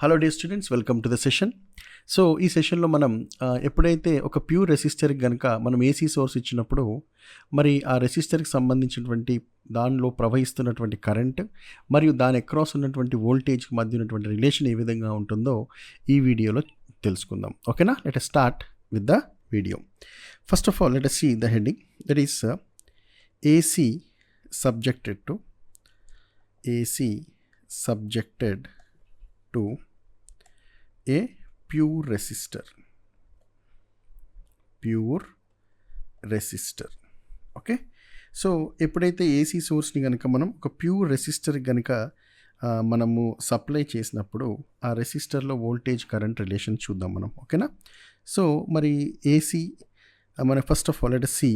Hello dear students, welcome to the session. So ఈ సెషన్లో మనం ఎప్పుడైతే ఒక ప్యూర్ రెసిస్టర్కి కనుక మనం ఏసీ సోర్స్ ఇచ్చినప్పుడు మరి ఆ రెసిస్టర్కి సంబంధించినటువంటి దానిలో ప్రవహిస్తున్నటువంటి కరెంట్ మరియు దాని అక్రాస్ ఉన్నటువంటి వోల్టేజ్కి మధ్య ఉన్నటువంటి రిలేషన్ ఏ విధంగా ఉంటుందో ఈ వీడియోలో తెలుసుకుందాం. ఓకేనా? Let us start with the video. First of all let us see the heading, that is AC subjected to a pure resistor. Okay, so ఎప్పుడైతే ఏసీ సోర్స్ని కనుక మనం ఒక ప్యూర్ రెసిస్టర్ కనుక మనము సప్లై చేసినప్పుడు ఆ రెసిస్టర్లో వోల్టేజ్ కరెంట్ రిలేషన్ చూద్దాం మనం. ఓకేనా? సో మరి ఏసీ మన first of all let us see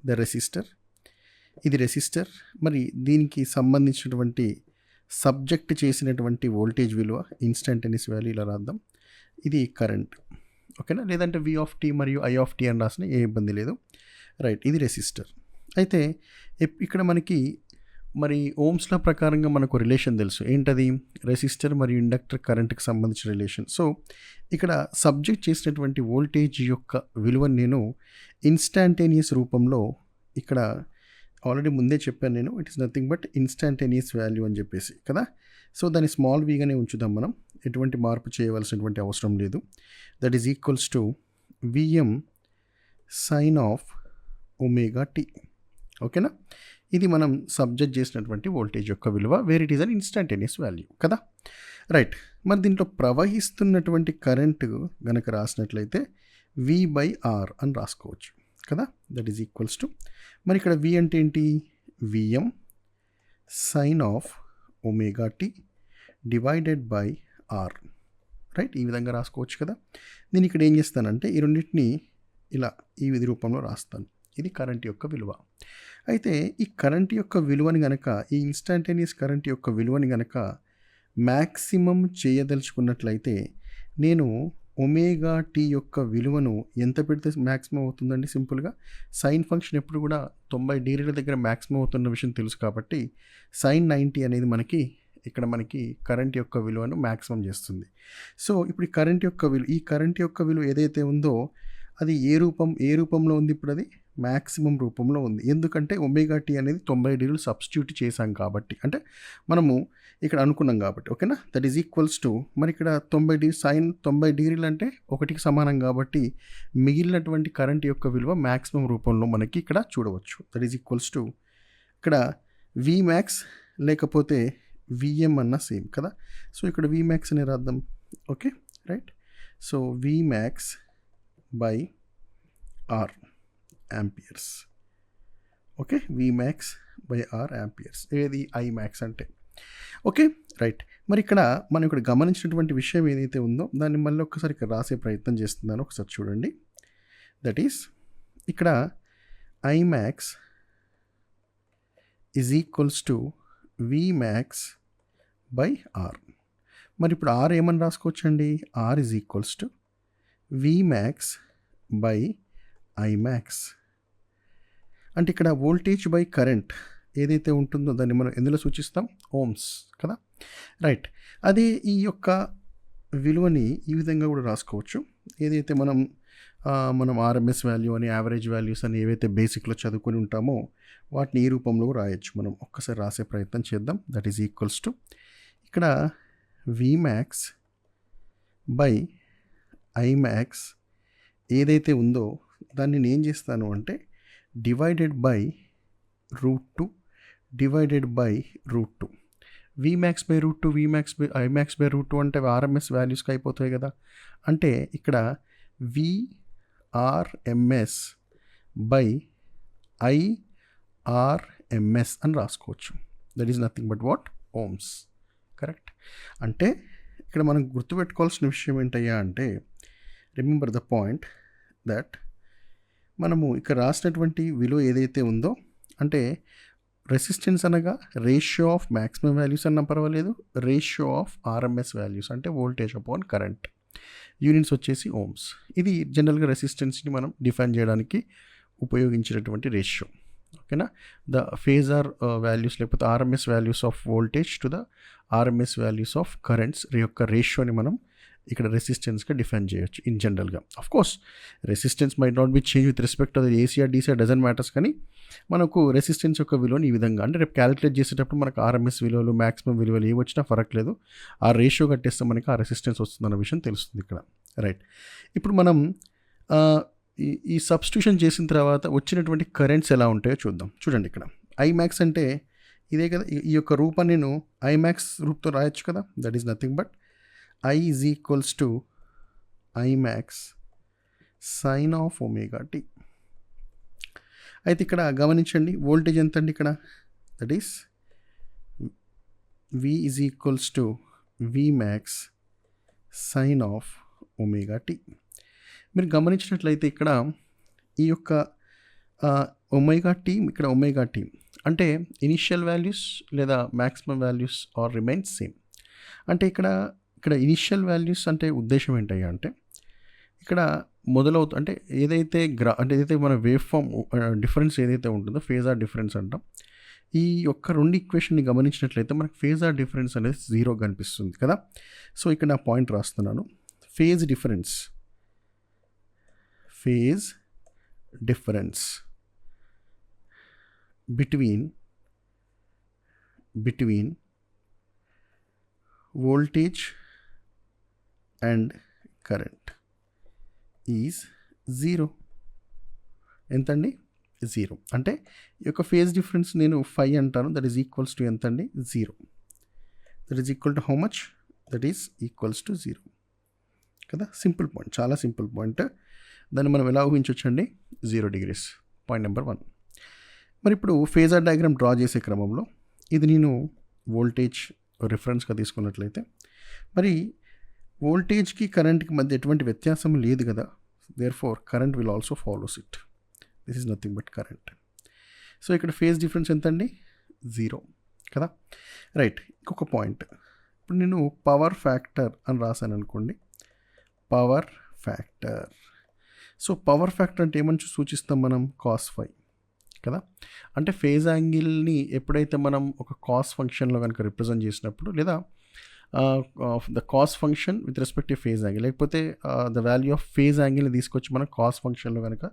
the resistor. ఇది రెసిస్టర్, మరి దీనికి సంబంధించినటువంటి సబ్జెక్ట్ చేసినటువంటి వోల్టేజ్ విలువ ఇన్స్టంటేనియస్ వాల్యూ ఇలా రాద్దాం. ఇది కరెంట్. ఓకేనా? లేదంటే వి ఆఫ్ టీ మరియు ఐ ఆఫ్ టీ అని రాసిన ఏ ఇబ్బంది లేదు. రైట్, ఇది రెసిస్టర్. అయితే ఇక్కడ మనకి మరి ఓమ్స్ల ప్రకారంగా మనకు రిలేషన్ తెలుసు. ఏంటది? రెసిస్టర్ మరియు ఇండక్టర్ కరెంట్కి సంబంధించిన రిలేషన్. సో ఇక్కడ సబ్జెక్ట్ చేసినటువంటి వోల్టేజ్ యొక్క విలువను నేను ఇన్స్టంటేనియస్ రూపంలో ఇక్కడ ఆల్రెడీ ముందే చెప్పాను నేను, it is nothing but instantaneous value అని చెప్పేసి కదా. సో దాన్ని స్మాల్ వీగానే ఉంచుదాం మనం, ఎటువంటి మార్పు చేయవలసినటువంటి అవసరం లేదు. That is equals to VM sine of omega T. ఓకేనా? ఇది మనం సబ్జెక్ట్ చేసినటువంటి వోల్టేజ్ యొక్క విలువ, where it is an instantaneous value కదా. రైట్, మరి దీంట్లో ప్రవహిస్తున్నటువంటి కరెంటు గనక రాసినట్లయితే వి బై ఆర్ అని రాసుకోవచ్చు కదా. దట్ ఈజ్ ఈక్వల్స్ టు, మరి ఇక్కడ వి అంటే ఏంటి? VM sine of omega T divided by R. Right, ఈ విధంగా రాసుకోవచ్చు కదా. నేను ఇక్కడ ఏం చేస్తానంటే ఈ రెండింటిని ఇలా ఈ విధి రూపంలో రాస్తాను. ఇది కరెంట్ యొక్క విలువ. అయితే ఈ కరెంట్ యొక్క విలువని గనక, ఈ ఇన్స్టంటేనియస్ కరెంట్ యొక్క విలువని గనక మ్యాక్సిమం చేయదలుచుకున్నట్లయితే నేను ఒమేగా టీ యొక్క విలువను ఎంత పెడితే మ్యాక్సిమం అవుతుందండి? సింపుల్గా సైన్ ఫంక్షన్ ఎప్పుడు కూడా 90 డిగ్రీల దగ్గర మ్యాక్సిమం అవుతున్న విషయం తెలుసు కాబట్టి సైన్ 90 అనేది మనకి ఇక్కడ మనకి కరెంట్ యొక్క విలువను మ్యాక్సిమం చేస్తుంది. సో ఇప్పుడు ఈ కరెంట్ యొక్క విలువ ఏదైతే ఉందో అది ఏ రూపంలో ఉంది? ఇప్పుడు అది మ్యాక్సిమం రూపంలో ఉంది. ఎందుకంటే ఒమేగా టీ అనేది 90 డిగ్రీలు సబ్స్టిట్యూట్ చేశాం కాబట్టి, అంటే మనము ఇక్కడ అనుకున్నాం కాబట్టి. ఓకేనా? దట్ ఈజ్ ఈక్వల్స్ టు, మరి ఇక్కడ 90 సైన్ 90 డిగ్రీలు అంటే 1కి సమానం కాబట్టి మిగిలినటువంటి కరెంట్ యొక్క విలువ మ్యాక్సిమం రూపంలో మనకి ఇక్కడ చూడవచ్చు. దట్ ఈజ్ ఈక్వల్స్ టు ఇక్కడ వి మ్యాక్స్ లేకపోతే విఎం అన్న సేమ్ కదా. సో ఇక్కడ వి మ్యాక్స్ అని రాద్దాం. Okay, right. So V max by R amperes. Okay, V max by R amperes. ఏది? ఐ మ్యాక్స్ అంటే. Okay, right. మరి ఇక్కడ మనం ఇక్కడ గమనించినటువంటి విషయం ఏదైతే ఉందో దాన్ని మళ్ళీ ఒక్కసారి ఇక్కడ రాసే ప్రయత్నం చేస్తున్నాను. ఒకసారి చూడండి. దట్ ఈస్ ఇక్కడ I max is equals to V max by R. మరి ఇప్పుడు ఆర్ ఏమని రాసుకోవచ్చండి? R is equals to V max by I max. అంటే ఇక్కడ వోల్టేజ్ బై కరెంట్ ఏదైతే ఉంటుందో దాన్ని మనం ఎందులో సూచిస్తాం? ఓమ్స్ కదా. రైట్, అదే ఈ యొక్క విలువని ఈ విధంగా కూడా రాసుకోవచ్చు. ఏదైతే మనం ఆర్ఎంఎస్ వాల్యూ అని, యావరేజ్ వాల్యూస్ అని ఏవైతే బేసిక్లో చదువుకొని ఉంటామో వాటిని ఈ రూపంలో రాయొచ్చు. మనం ఒక్కసారి రాసే ప్రయత్నం చేద్దాం. దట్ ఈజ్ ఈక్వల్స్ టు ఇక్కడ V max by I max ఏదైతే ఉందో దాన్ని నేను ఏం చేస్తాను అంటే divided by √2 divided by √2. We max by √2, we max by I max by √2 అంటే ఆర్ఎంఎస్ వాల్యూస్కి అయిపోతాయి కదా. అంటే ఇక్కడ విఆర్ఎంఎస్ బై ఐఆర్ఎంఎస్ అని రాసుకోవచ్చు. That is nothing but what? Ohms. Correct. అంటే ఇక్కడ మనం గుర్తుపెట్టుకోవాల్సిన విషయం ఏంటయ్యా అంటే, రిమెంబర్ ద పాయింట్ దట్ మనము ఇక్కడ రాసినటువంటి విలువ ఏదైతే ఉందో, అంటే రెసిస్టెన్స్ అనగా రేషియో ఆఫ్ మ్యాక్సిమం వాల్యూస్ అన్నా పర్వాలేదు, రేషియో ఆఫ్ ఆర్ఎంఎస్ వాల్యూస్ అంటే వోల్టేజ్ అపాన్ కరెంట్, యూనిట్స్ వచ్చేసి ఓమ్స్. ఇది జనరల్గా రెసిస్టెన్స్ని మనం డిఫైన్ చేయడానికి ఉపయోగించినటువంటి రేషియో. ఓకేనా. ద ఫేజర్ వాల్యూస్ లేకపోతే RMS values of voltage to the RMS values of currents యొక్క రేషియోని మనం ఇక్కడ రెసిస్టెన్స్గా డిఫైన్ చేయొచ్చు ఇన్ జనరల్గా. Of course resistance might not be change with respect to ACR DCR doesn't matters, కానీ మనకు రెసిస్టెన్స్ యొక్క విలువని ఈ విధంగా అంటే రేపు క్యాలిక్యులేట్ చేసేటప్పుడు మనకు ఆర్ఎంఎస్ విలువలు మ్యాక్సిమం విలువలు ఏవి వచ్చినా ఫరక్ లేదు, ఆ రేషియో కట్టేస్తే మనకి ఆ రెసిస్టెన్స్ వస్తుందన్న విషయం తెలుస్తుంది ఇక్కడ. రైట్, ఇప్పుడు మనం ఈ సబ్స్టిట్యూషన్ చేసిన తర్వాత వచ్చినటువంటి కరెంట్స్ ఎలా ఉంటాయో చూద్దాం. చూడండి, ఇక్కడ ఐమాక్స్ అంటే ఇదే కదా, ఈ యొక్క రూపాన్ని నేను ఐమాక్స్ రూపంతో రాయొచ్చు కదా. That is nothing but I is equals to Imax sin of omega t. అయితే ఇక్కడ గమనించండి, వోల్టేజ్ ఎంత అండి ఇక్కడ, that is V is equals to Vmax sin of omega t. మీరు గమనించినట్లయితే ఇక్కడ ఈ యొక్క ఒమేగా టీ, ఇక్కడ ఒమేగా టీ అంటే ఇనిషియల్ వాల్యూస్ లేదా maximum values are remains same. అంటే ఇక్కడ ఇనిషియల్ వాల్యూస్ అంటే ఉద్దేశం ఏంటయ్యా అంటే ఇక్కడ అంటే ఏదైతే మన వేవ్ ఫామ్ డిఫరెన్స్ ఏదైతే ఉంటుందో ఫేజార్ డిఫరెన్స్ అంటాం. ఈ యొక్క రెండు ఈక్వేషన్ని గమనించినట్లయితే మనకు ఫేజార్ డిఫరెన్స్ అనేది 0 కనిపిస్తుంది కదా. సో ఇక్కడ నా పాయింట్ రాస్తున్నాను, phase difference between voltage and current is 0. ఎంతండి, 0. అంటే ఈ యొక్క ఫేజ్ డిఫరెన్స్ నేను 5 అంటాను, దట్ ఈస్ ఈక్వల్స్ టు ఎంత అండి, 0. That is equal to how much, that is equals to 0 కదా. సింపుల్ పాయింట్, చాలా సింపుల్ పాయింట్. దాన్ని మనం ఎలా ఊహించవచ్చండి, 0 degrees. Point number 1. మరి ఇప్పుడు ఫేజర్ డయాగ్రామ్ డ్రా చేసే క్రమంలో ఇది నేను వోల్టేజ్ రిఫరెన్స్గా తీసుకున్నట్లయితే మరి వోల్టేజ్కి కరెంట్కి మధ్య ఎటువంటి వ్యత్యాసం లేదు కదా. Therefore current will also follows it. This is nothing but current. So ఇక్కడ ఫేజ్ డిఫరెన్స్ ఎంత అండి, 0 కదా. రైట్, ఇంకొక పాయింట్, ఇప్పుడు నేను పవర్ ఫ్యాక్టర్ అని రాశాను అనుకోండి, power factor. So power factor అంటే ఏమని సూచిస్తాం మనం, cos phi కదా. అంటే ఫేజ్ యాంగిల్ని ఎప్పుడైతే మనం ఒక కాస్ ఫంక్షన్లో కనుక రిప్రజెంట్ చేసినప్పుడు లేదా the cause function with respect to phase angle, లేకపోతే ద వాల్యూ ఆఫ్ ఫేజ్ యాంగిల్ని తీసుకొచ్చి మనం కాస్ ఫంక్షన్లో కనుక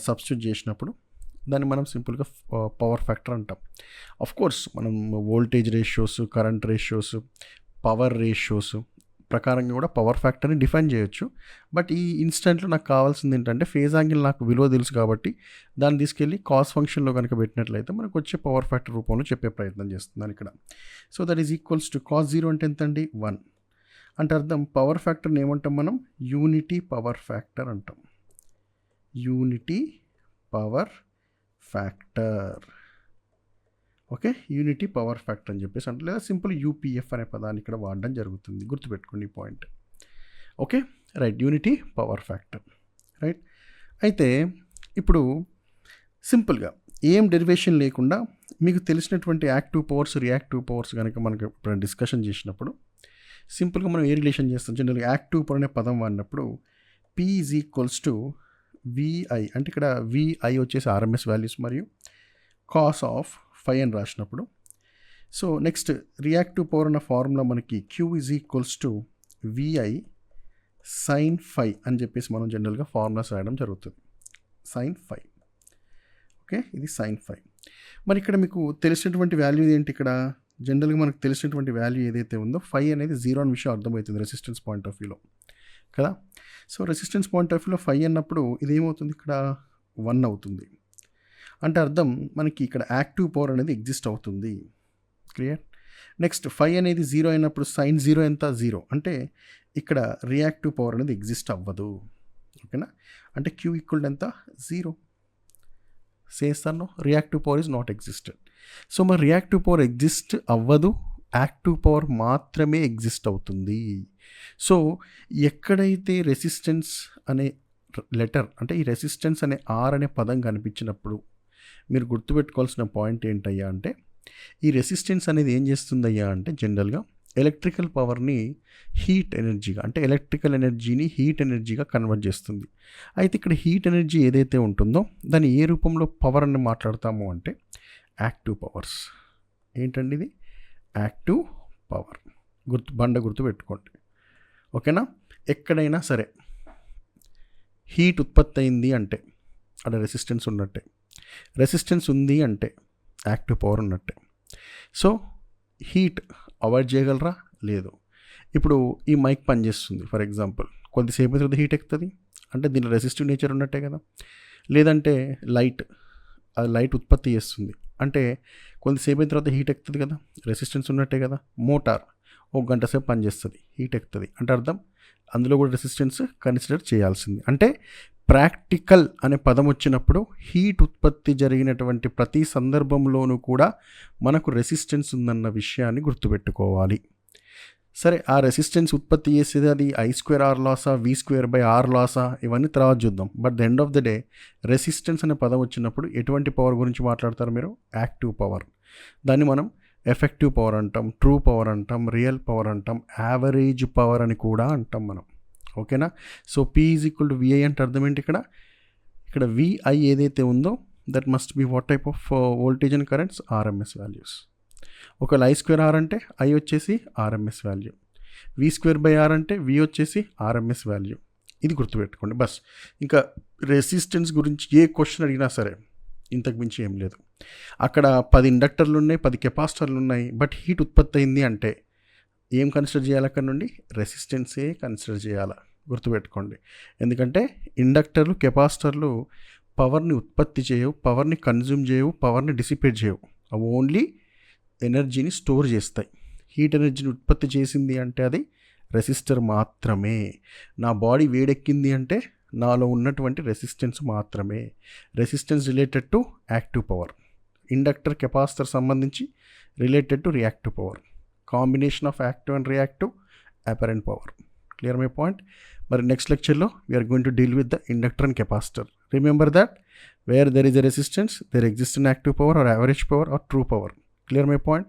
సబ్స్టిట్యూట్ చేసినప్పుడు దాన్ని మనం సింపుల్గా పవర్ ఫ్యాక్టర్ అంటాం. ఆఫ్ కోర్స్ మనం voltage ratios, current ratios, power ratios ప్రకారంగా కూడా పవర్ ఫ్యాక్టర్ని డిఫైన్ చేయొచ్చు. బట్ ఈ ఇన్స్టెంట్లో నాకు కావాల్సింది ఏంటంటే ఫేజ్ యాంగిల్ నాకు విలువ తెలుసు కాబట్టి దాన్ని తీసుకెళ్ళి కాస్ ఫంక్షన్లో కనుక పెట్టినట్లయితే మనకు వచ్చే పవర్ ఫ్యాక్టర్ రూపంలో చెప్పే ప్రయత్నం చేస్తున్నాను ఇక్కడ. So that is equals to cos 0 అంటే ఎంత అండి, 1. అంటే అర్థం పవర్ ఫ్యాక్టర్ని ఏమంటాం మనం, యూనిటీ పవర్ ఫ్యాక్టర్ అంటాం. Unity power factor, okay, unity power factor అని చెప్పేసి అంటే, లేదా సింపుల్ యూపీఎఫ్ అనే పదాన్ని ఇక్కడ వాడడం జరుగుతుంది. గుర్తుపెట్టుకోండి ఈ point. Okay, right, unity power factor. Right, అయితే ఇప్పుడు సింపుల్గా ఏం డెరివేషన్ లేకుండా మీకు తెలిసినటువంటి యాక్టివ్ పవర్స్, రియాక్టివ్ పవర్స్ కనుక మనకు ఇప్పుడు డిస్కషన్ చేసినప్పుడు సింపుల్గా మనం ఏ రిలేషన్ చేస్తాం, జనరల్గా యాక్టివ్ పవర్ అనే పదం వాడినప్పుడు P is equals to VI, అంటే ఇక్కడ VI వచ్చేసి ఆర్ఎంఎస్ వాల్యూస్ మరియు కాస్ ఆఫ్ phi అని రాసినప్పుడు. సో నెక్స్ట్ రియాక్టివ్ పవర్ అన్న ఫార్ములా మనకి Q is equals to VI sin phi అని చెప్పేసి మనం జనరల్గా ఫార్ములాస్ రాయడం జరుగుతుంది, sin phi. ఓకే, ఇది sin phi. మరి ఇక్కడ మీకు తెలిసినటువంటి వాల్యూ ఏంటి, ఇక్కడ జనరల్గా మనకు తెలిసినటువంటి వాల్యూ ఏదైతే ఉందో phi అనేది 0 అనే విషయం అర్థమవుతుంది రెసిస్టెన్స్ పాయింట్ ఆఫ్ వ్యూలో కదా. సో రెసిస్టెన్స్ పాయింట్ ఆఫ్ వ్యూలో phi అన్నప్పుడు ఇది ఏమవుతుంది, ఇక్కడ 1 అవుతుంది. అంటే అర్థం మనకి ఇక్కడ యాక్టివ్ పవర్ అనేది ఎగ్జిస్ట్ అవుతుంది. క్లియర్. నెక్స్ట్ phi అనేది 0 అయినప్పుడు sin 0 ఎంత, 0. అంటే ఇక్కడ రియాక్టివ్ పవర్ అనేది ఎగ్జిస్ట్ అవ్వదు. ఓకేనా, అంటే Q ఈక్వల్ ఎంత, 0. చేస్తాను, reactive power is not existed. So మరి రియాక్టివ్ పవర్ ఎగ్జిస్ట్ అవ్వదు, యాక్టివ్ పవర్ మాత్రమే ఎగ్జిస్ట్ అవుతుంది. సో ఎక్కడైతే రెసిస్టెన్స్ అనే లెటర్, అంటే ఈ రెసిస్టెన్స్ అనే R అనే పదం కనిపించినప్పుడు మీరు గుర్తుపెట్టుకోవాల్సిన పాయింట్ ఏంటయ్యా అంటే ఈ రెసిస్టెన్స్ అనేది ఏం చేస్తుందయ్యా అంటే జనరల్గా ఎలక్ట్రికల్ పవర్ని హీట్ ఎనర్జీగా, అంటే ఎలక్ట్రికల్ ఎనర్జీని హీట్ ఎనర్జీగా కన్వర్ట్ చేస్తుంది. అయితే ఇక్కడ హీట్ ఎనర్జీ ఏదైతే ఉంటుందో దాన్ని ఏ రూపంలో పవర్ అని మాట్లాడతాము అంటే యాక్టివ్ పవర్స్. ఏంటండి ఇది? Active power. గుర్తు పెట్టుకోండి. ఓకేనా? ఎక్కడైనా సరే హీట్ ఉత్పత్తి అయింది అంటే అక్కడ రెసిస్టెన్స్ ఉన్నట్టే, రెసిస్టెన్స్ ఉంది అంటే యాక్టివ్ పవర్ ఉన్నట్టే. సో హీట్ అవాయిడ్ చేయగలరా? లేదు. ఇప్పుడు ఈ మైక్ పనిచేస్తుంది ఫర్ ఎగ్జాంపుల్, కొద్దిసేపు తర్వాత హీట్ ఎక్కుతుంది అంటే దీనిలో రెసిస్టివ్ నేచర్ ఉన్నట్టే కదా. లేదంటే అది లైట్ ఉత్పత్తి చేస్తుంది అంటే కొంతసేపు తర్వాత హీట్ ఎక్కుతుంది కదా, రెసిస్టెన్స్ ఉన్నట్టే కదా. మోటార్ 1 గంట సేపు పనిచేస్తుంది, హీట్ ఎక్కుతుంది అంటే అర్థం అందులో కూడా రెసిస్టెన్స్ కన్సిడర్ చేయాల్సింది. అంటే ప్రాక్టికల్ అనే పదం వచ్చినప్పుడు హీట్ ఉత్పత్తి జరిగినటువంటి ప్రతి సందర్భంలోనూ కూడా మనకు రెసిస్టెన్స్ ఉందన్న విషయాన్ని గుర్తుపెట్టుకోవాలి. సరే, ఆ రెసిస్టెన్స్ ఉత్పత్తి చేసేది అది I²R లాసా, V²/R లాసా, ఇవన్నీ తర్వాత చూద్దాం. But the end of the day resistance అనే పదం వచ్చినప్పుడు ఎటువంటి పవర్ గురించి మాట్లాడతారు మీరు? Active power. దాన్ని మనం ఎఫెక్టివ్ పవర్ అంటాం, ట్రూ పవర్ అంటాం, రియల్ పవర్ అంటాం, యావరేజ్ పవర్ అని కూడా అంటాం మనం. ఓకేనా? సో P = VI అంటే అర్థం ఏంటి? ఇక్కడ VI ఏదైతే ఉందో that must be what type of voltage and currents? RMS values. ఒకవేళ I²R అంటే I వచ్చేసి RMS వాల్యూ, V²/R అంటే V వచ్చేసి RMS వాల్యూ. ఇది గుర్తుపెట్టుకోండి బస్. ఇంకా రెసిస్టెన్స్ గురించి ఏ క్వశ్చన్ అడిగినా సరే ఇంతకు మించి ఏం లేదు. అక్కడ 10 ఇండక్టర్లు ఉన్నాయి, 10 కెపాసిటర్లు ఉన్నాయి, బట్ హీట్ ఉత్పత్తి అయింది అంటే ఏం కన్సిడర్ చేయాలి? అక్కడ నుండి రెసిస్టెన్సే కన్సిడర్ చేయాలి. గుర్తుపెట్టుకోండి. ఎందుకంటే ఇండక్టర్లు, కెపాసిటర్లు పవర్ని ఉత్పత్తి చేయవు, పవర్ని కన్జ్యూమ్ చేయవు, పవర్ని డిసిపేట్ చేయవు. అవి ఓన్లీ ఎనర్జీని స్టోర్ చేస్తాయి. హీట్ ఎనర్జీని ఉత్పత్తి చేసింది అంటే అది రెసిస్టర్ మాత్రమే. నా బాడీ వేడెక్కింది అంటే నాలో ఉన్నటువంటి రెసిస్టెన్స్ మాత్రమే. Resistance related to active power. Inductor, capacitor సంబంధించి related to reactive power. Combination of active and reactive apparent power. Clear my point? మరి నెక్స్ట్ లెక్చర్లో we are going to deal with the inductor and capacitor. Remember that where there is a resistance there exist an active power or average power or true power. Clear my point?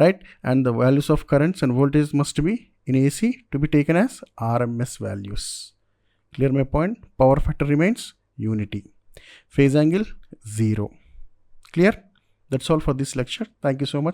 Right? And the values of currents and voltage must be in AC to be taken as RMS values. Clear my point? Power factor remains unity. Phase angle 0. Clear? That's all for this lecture. Thank you so much.